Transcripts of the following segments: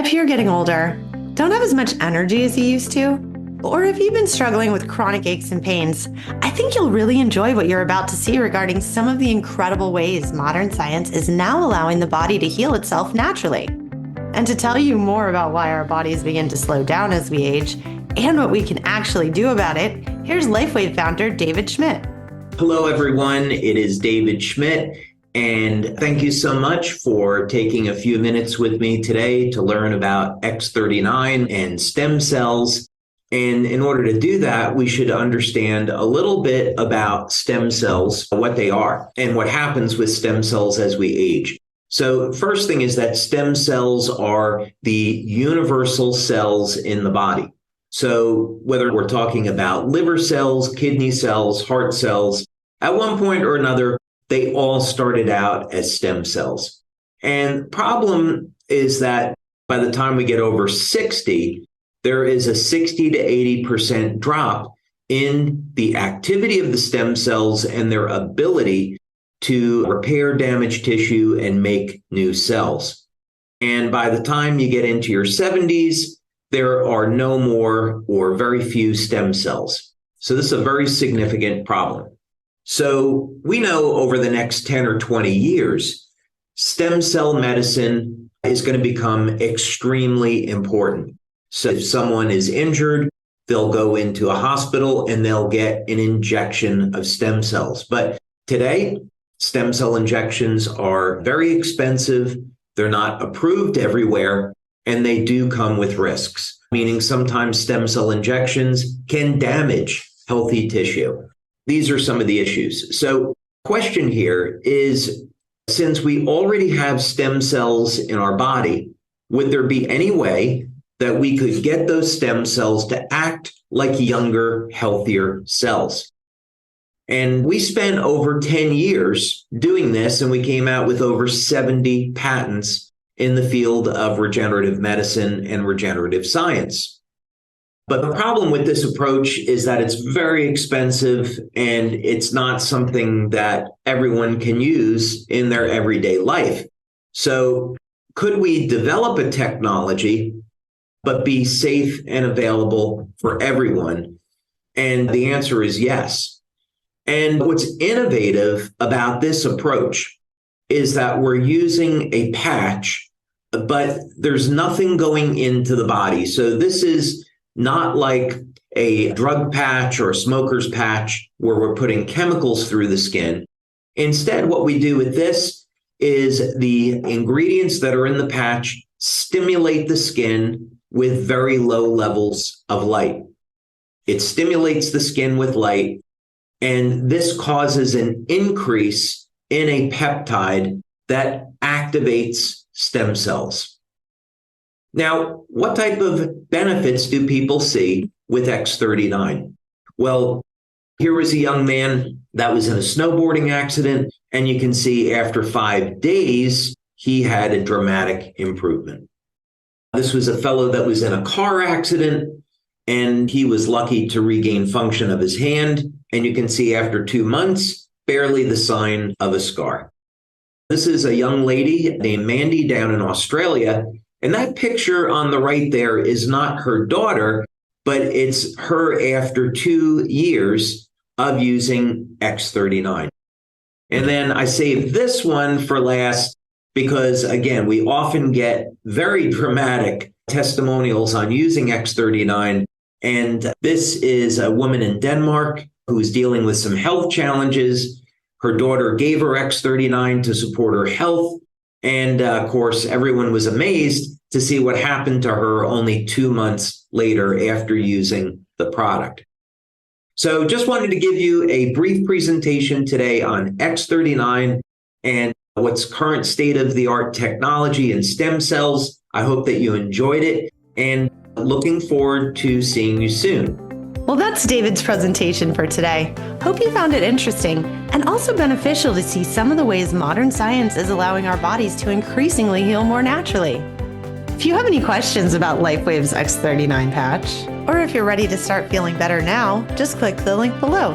If you're getting older, don't have as much energy as you used to, or if you've been struggling with chronic aches and pains, I think you'll really enjoy what you're about to see regarding some of the incredible ways modern science is now allowing the body to heal itself naturally. And to tell you more about why our bodies begin to slow down as we age and what we can actually do about it, here's Lifewave founder David Schmidt. Hello, everyone. It is David Schmidt. And thank you so much for taking a few minutes with me today to learn about X39 and stem cells. And in order to do that, we should understand a little bit about stem cells, what they are, and what happens with stem cells as we age. So first thing is that stem cells are the universal cells in the body. So whether we're talking about liver cells, kidney cells, heart cells, at one point or another, they all started out as stem cells. And the problem is that by the time we get over 60, there is a 60 to 80% drop in the activity of the stem cells and their ability to repair damaged tissue and make new cells. And by the time you get into your 70s, there are no more or very few stem cells. So this is a very significant problem. So we know over the next 10 or 20 years, stem cell medicine is going to become extremely important. So if someone is injured, they'll go into a hospital and they'll get an injection of stem cells. But today, stem cell injections are very expensive. They're not approved everywhere, and they do come with risks, meaning sometimes stem cell injections can damage healthy tissue. These are some of the issues. So question here is, since we already have stem cells in our body, would there be any way that we could get those stem cells to act like younger, healthier cells? And we spent over 10 years doing this, and we came out with over 70 patents in the field of regenerative medicine and regenerative science. But the problem with this approach is that it's very expensive and it's not something that everyone can use in their everyday life. So could we develop a technology but be safe and available for everyone? And the answer is yes. And what's innovative about this approach is that we're using a patch, but there's nothing going into the body. So this is not like a drug patch or a smoker's patch where we're putting chemicals through the skin. Instead, what we do with this is the ingredients that are in the patch stimulate the skin with very low levels of light. It stimulates the skin with light, and this causes an increase in a peptide that activates stem cells. Now, what type of benefits do people see with X39? Well, here was a young man that was in a snowboarding accident, and you can see after 5 days, he had a dramatic improvement. This was a fellow that was in a car accident, and he was lucky to regain function of his hand. And you can see after 2 months, barely the sign of a scar. This is a young lady named Mandy down in Australia. And that picture on the right there is not her daughter, but it's her after 2 years of using X39. And then I saved this one for last because, again, we often get very dramatic testimonials on using X39. And this is a woman in Denmark who's dealing with some health challenges. Her daughter gave her X39 to support her health. And of course, everyone was amazed to see what happened to her only 2 months later after using the product. So just wanted to give you a brief presentation today on X39 and what's current state-of-the-art technology in stem cells. I hope that you enjoyed it and looking forward to seeing you soon. Well, that's David's presentation for today. Hope you found it interesting and also beneficial to see some of the ways modern science is allowing our bodies to increasingly heal more naturally. If you have any questions about Lifewave's X39 patch, or if you're ready to start feeling better now, just click the link below.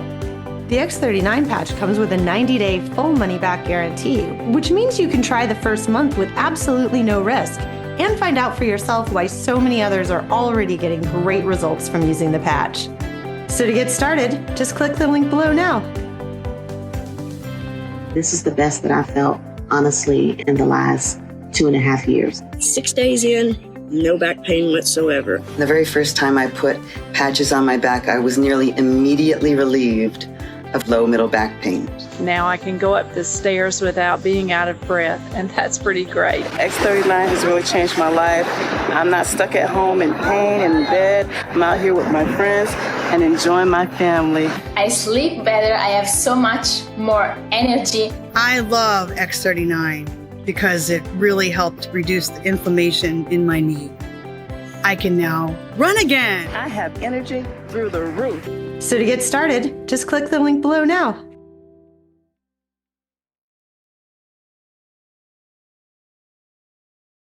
The X39 patch comes with a 90-day full money-back guarantee, which means you can try the first month with absolutely no risk and find out for yourself why so many others are already getting great results from using the patch. So to get started, just click the link below now. This is the best that I felt, honestly, in the last 2.5 years. 6 days in, no back pain whatsoever. The very first time I put patches on my back, I was nearly immediately relieved of low middle back pain. Now I can go up the stairs without being out of breath, and that's pretty great. X39 has really changed my life. I'm not stuck at home in pain in bed. I'm out here with my friends and enjoying my family. I sleep better. I have so much more energy. I love X39 because it really helped reduce the inflammation in my knee. I can now run again. I have energy through the roof. So to get started, just click the link below now.